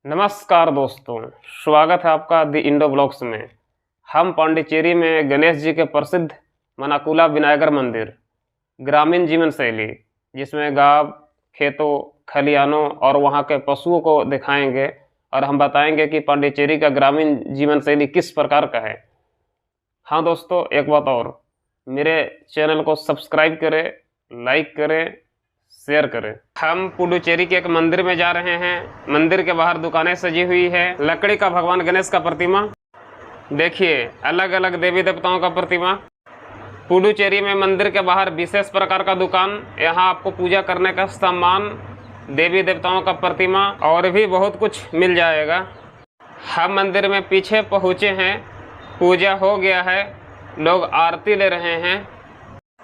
नमस्कार दोस्तों, स्वागत है आपका द इंडो ब्लॉग्स में। हम पांडिचेरी में गणेश जी के प्रसिद्ध मनाकुला विनायकर मंदिर, ग्रामीण जीवन शैली जिसमें गांव, खेतों, खलिहानों और वहां के पशुओं को दिखाएंगे और हम बताएंगे कि पांडिचेरी का ग्रामीण जीवन शैली किस प्रकार का है। हाँ दोस्तों, एक बात और, मेरे चैनल को सब्सक्राइब करें, लाइक करें, शेयर करें। हम पुडुचेरी के एक मंदिर में जा रहे हैं। मंदिर के बाहर दुकानें सजी हुई है। लकड़ी का भगवान गणेश का प्रतिमा, देखिए अलग अलग देवी देवताओं का प्रतिमा। पुडुचेरी में मंदिर के बाहर विशेष प्रकार का दुकान, यहाँ आपको पूजा करने का सामान, देवी देवताओं का प्रतिमा और भी बहुत कुछ मिल जाएगा। हम मंदिर में पीछे पहुँचे हैं, पूजा हो गया है, लोग आरती ले रहे हैं।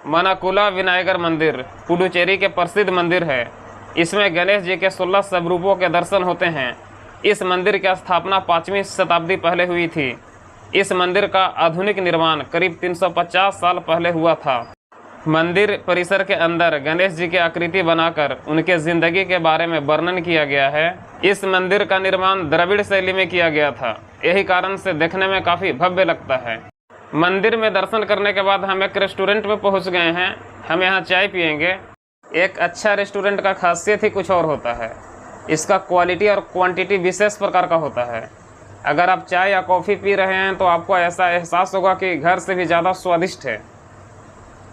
मनाकुला विनायकर मंदिर पुडुचेरी के प्रसिद्ध मंदिर है। इसमें गणेश जी के 16 स्वरूपों के दर्शन होते हैं। इस मंदिर की स्थापना 5वीं शताब्दी पहले हुई थी। इस मंदिर का आधुनिक निर्माण करीब 350 साल पहले हुआ था। मंदिर परिसर के अंदर गणेश जी की आकृति बनाकर उनके जिंदगी के बारे में वर्णन किया गया है। इस मंदिर का निर्माण द्रविड़ शैली में किया गया था, यही कारण से देखने में काफ़ी भव्य लगता है। मंदिर में दर्शन करने के बाद हम एक रेस्टोरेंट में पहुंच गए हैं। हम यहाँ चाय पियेंगे। एक अच्छा रेस्टोरेंट का खासियत ही कुछ और होता है। इसका क्वालिटी और क्वांटिटी विशेष प्रकार का होता है। अगर आप चाय या कॉफ़ी पी रहे हैं तो आपको ऐसा एहसास होगा कि घर से भी ज़्यादा स्वादिष्ट है।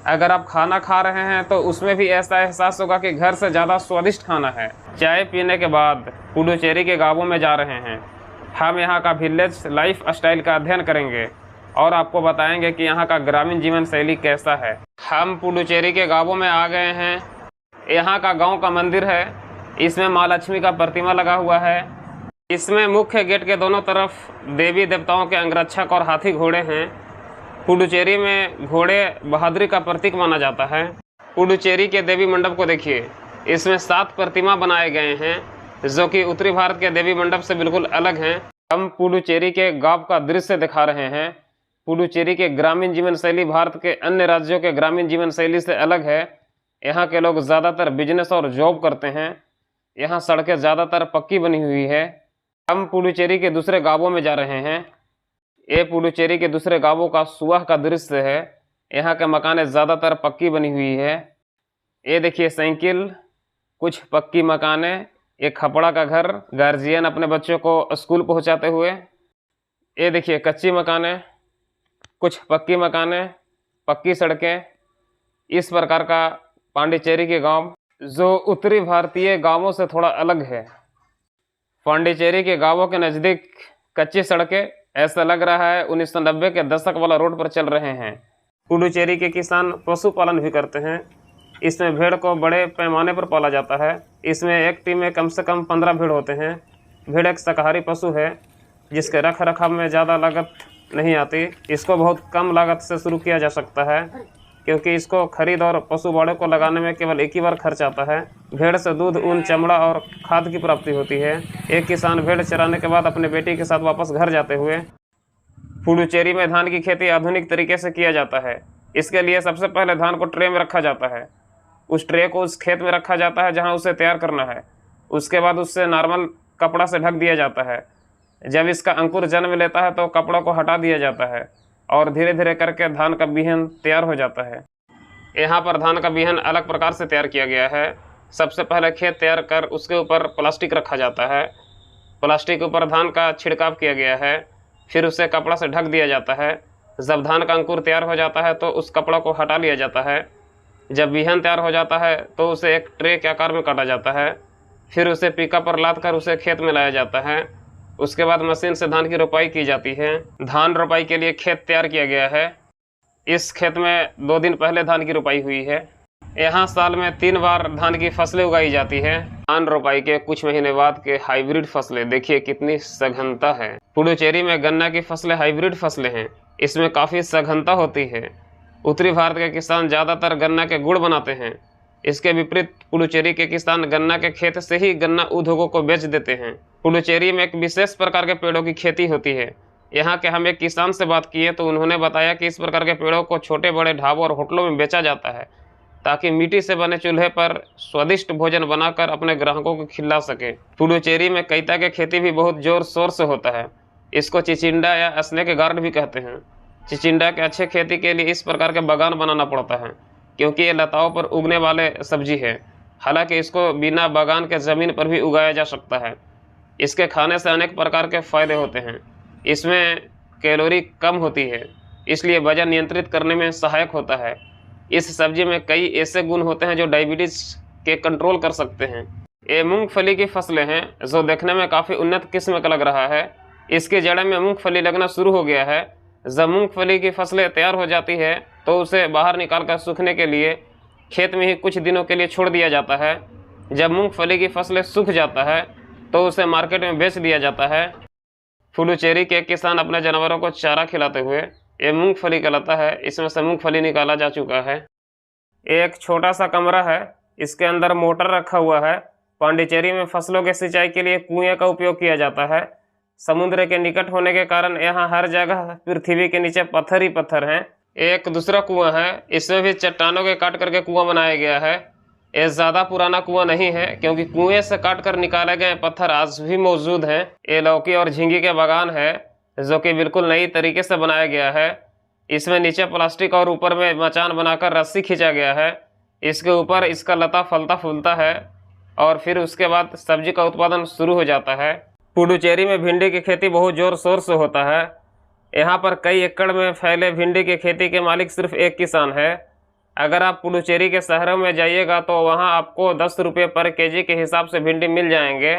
अगर आप खाना खा रहे हैं तो उसमें भी ऐसा एहसास होगा कि घर से ज़्यादा स्वादिष्ट खाना है। चाय पीने के बाद पुडुचेरी के गाँवों में जा रहे हैं। हम यहाँ का विलेज लाइफ स्टाइल का अध्ययन करेंगे और आपको बताएंगे कि यहाँ का ग्रामीण जीवन शैली कैसा है। हम पुडुचेरी के गांवों में आ गए हैं। यहाँ का गांव का मंदिर है। इसमें माँ लक्ष्मी का प्रतिमा लगा हुआ है। इसमें मुख्य गेट के दोनों तरफ देवी देवताओं के अंगरक्षक और हाथी घोड़े हैं। पुडुचेरी में घोड़े बहादुरी का प्रतीक माना जाता है। पुडुचेरी के देवी मंडप को देखिए, इसमें 7 प्रतिमा बनाए गए हैं जो कि उत्तरी भारत के देवी मंडप से बिल्कुल अलग हैं। हम पुडुचेरी के गांव का दृश्य दिखा रहे हैं। पुडुचेरी के ग्रामीण जीवन शैली भारत के अन्य राज्यों के ग्रामीण जीवन शैली से अलग है। यहाँ के लोग ज़्यादातर बिजनेस और जॉब करते हैं। यहाँ सड़कें ज़्यादातर पक्की बनी हुई है। हम पुडुचेरी के दूसरे गांवों में जा रहे हैं। ये पुडुचेरी के दूसरे गांवों का सुबह का दृश्य है। यहाँ के मकानें ज़्यादातर पक्की बनी हुई है। ये देखिए साइकिल, कुछ पक्की मकानें, एक खपड़ा का घर, गार्जियन अपने बच्चों को स्कूल पहुँचाते हुए। ये देखिए कच्ची मकानें, कुछ पक्की मकानें, पक्की सड़कें। इस प्रकार का पांडिचेरी के गांव जो उत्तरी भारतीय गांवों से थोड़ा अलग है। पांडिचेरी के गांवों के नज़दीक कच्ची सड़कें, ऐसा लग रहा है 1990 के दशक वाला रोड पर चल रहे हैं। पुडुचेरी के किसान पशुपालन भी करते हैं। इसमें भेड़ को बड़े पैमाने पर पाला जाता है। इसमें एक टीम में कम से कम 15 भेड़ होते हैं। भेड़ एक शाकाहारी पशु है जिसके रख रखाव में ज़्यादा लागत नहीं आती। इसको बहुत कम लागत से शुरू किया जा सकता है क्योंकि इसको खरीद और पशु बाड़े को लगाने में केवल एक ही बार खर्च आता है। भेड़ से दूध, ऊन, चमड़ा और खाद की प्राप्ति होती है। एक किसान भेड़ चराने के बाद अपने बेटी के साथ वापस घर जाते हुए। पुडुचेरी में धान की खेती आधुनिक तरीके से किया जाता है। इसके लिए सबसे पहले धान को ट्रे में रखा जाता है। उस ट्रे को उस खेत में रखा जाता है जहाँ उसे तैयार करना है। उसके बाद उससे नॉर्मल कपड़ा से ढक दिया जाता है। जब इसका अंकुर जन्म लेता है तो कपड़ों को हटा दिया जाता है और धीरे धीरे करके धान का बिहन तैयार हो जाता है। यहाँ पर धान का बिहन अलग प्रकार से तैयार किया गया है। सबसे पहले खेत तैयार कर उसके ऊपर प्लास्टिक रखा जाता है। प्लास्टिक के ऊपर धान का छिड़काव किया गया है। फिर उसे कपड़ा से ढक दिया जाता है। जब धान का अंकुर तैयार हो जाता है तो उस कपड़ा को हटा लिया जाता है। जब बिहन तैयार हो जाता है तो उसे एक ट्रे के आकार में काटा जाता है। फिर उसे पिकअप पर लाद कर उसे खेत में लाया जाता है। उसके बाद मशीन से धान की रोपाई की जाती है। धान रोपाई के लिए खेत तैयार किया गया है। इस खेत में 2 दिन पहले धान की रोपाई हुई है। यहाँ साल में 3 बार धान की फसलें उगाई जाती है। धान रोपाई के कुछ महीने बाद के हाइब्रिड फसलें देखिए कितनी सघनता है। पुडुचेरी में गन्ना की फसलें हाइब्रिड फसलें हैं। इसमें काफ़ी सघनता होती है। उत्तरी भारत के किसान ज़्यादातर गन्ना के गुड़ बनाते हैं। इसके विपरीत पुडुचेरी के किसान गन्ना के खेत से ही गन्ना उद्योगों को बेच देते हैं। पुडुचेरी में एक विशेष प्रकार के पेड़ों की खेती होती है। यहाँ के हम एक किसान से बात किए तो उन्होंने बताया कि इस प्रकार के पेड़ों को छोटे बड़े ढाबों और होटलों में बेचा जाता है। ताकि मिट्टी से बने चूल्हे पर स्वादिष्ट भोजन बनाकर अपने ग्राहकों को खिला सके। पुडुचेरी में कैता की खेती भी बहुत जोर शोर से होता है। इसको चिचिंडा या स्नेक गार्ड भी कहते हैं। चिचिंडा के अच्छे खेती के लिए इस प्रकार के बागान बनाना पड़ता है, क्योंकि ये लताओं पर उगने वाले सब्जी है। हालांकि इसको बिना बागान के ज़मीन पर भी उगाया जा सकता है। इसके खाने से अनेक प्रकार के फायदे होते हैं। इसमें कैलोरी कम होती है, इसलिए वजन नियंत्रित करने में सहायक होता है। इस सब्जी में कई ऐसे गुण होते हैं जो डायबिटीज के कंट्रोल कर सकते हैं। ये मूंगफली की फसलें हैं जो देखने में काफ़ी उन्नत किस्म का लग रहा है। इसके जड़ में मूंगफली लगना शुरू हो गया है। जब मूंगफली की फसलें तैयार हो जाती है तो उसे बाहर निकाल कर सूखने के लिए खेत में ही कुछ दिनों के लिए छोड़ दिया जाता है। जब मूंगफली की फसलें सूख जाता है तो उसे मार्केट में बेच दिया जाता है। पुडुचेरी के किसान अपने जानवरों को चारा खिलाते हुए ये मूंगफली कहलाता है। इसमें से मूंगफली निकाला जा चुका है। एक छोटा सा कमरा है, इसके अंदर मोटर रखा हुआ है। पांडिचेरी में फसलों के सिंचाई के लिए कुएं का उपयोग किया जाता है। समुद्र के निकट होने के कारण यहाँ हर जगह पृथ्वी के नीचे पत्थर ही पत्थर हैं। एक दूसरा कुआं है, इसमें भी चट्टानों के काट करके कुआं बनाया गया है। ये ज़्यादा पुराना कुआं नहीं है, क्योंकि कुएं से काट कर निकाले गए पत्थर आज भी मौजूद हैं। ये लौकी और झींगी के बागान है, जो कि बिल्कुल नई तरीके से बनाया गया है। इसमें नीचे प्लास्टिक और ऊपर में मचान बनाकर रस्सी खींचा गया है। इसके ऊपर इसका लता फलता फूलता है और फिर उसके बाद सब्जी का उत्पादन शुरू हो जाता है। पुडुचेरी में भिंडी की खेती बहुत जोर शोर से होता है। यहाँ पर कई एकड़ में फैले भिंडी की खेती के मालिक सिर्फ एक किसान है। अगर आप पुडुचेरी के शहरों में जाइएगा तो वहाँ आपको 10 रुपये पर केजी के हिसाब से भिंडी मिल जाएंगे।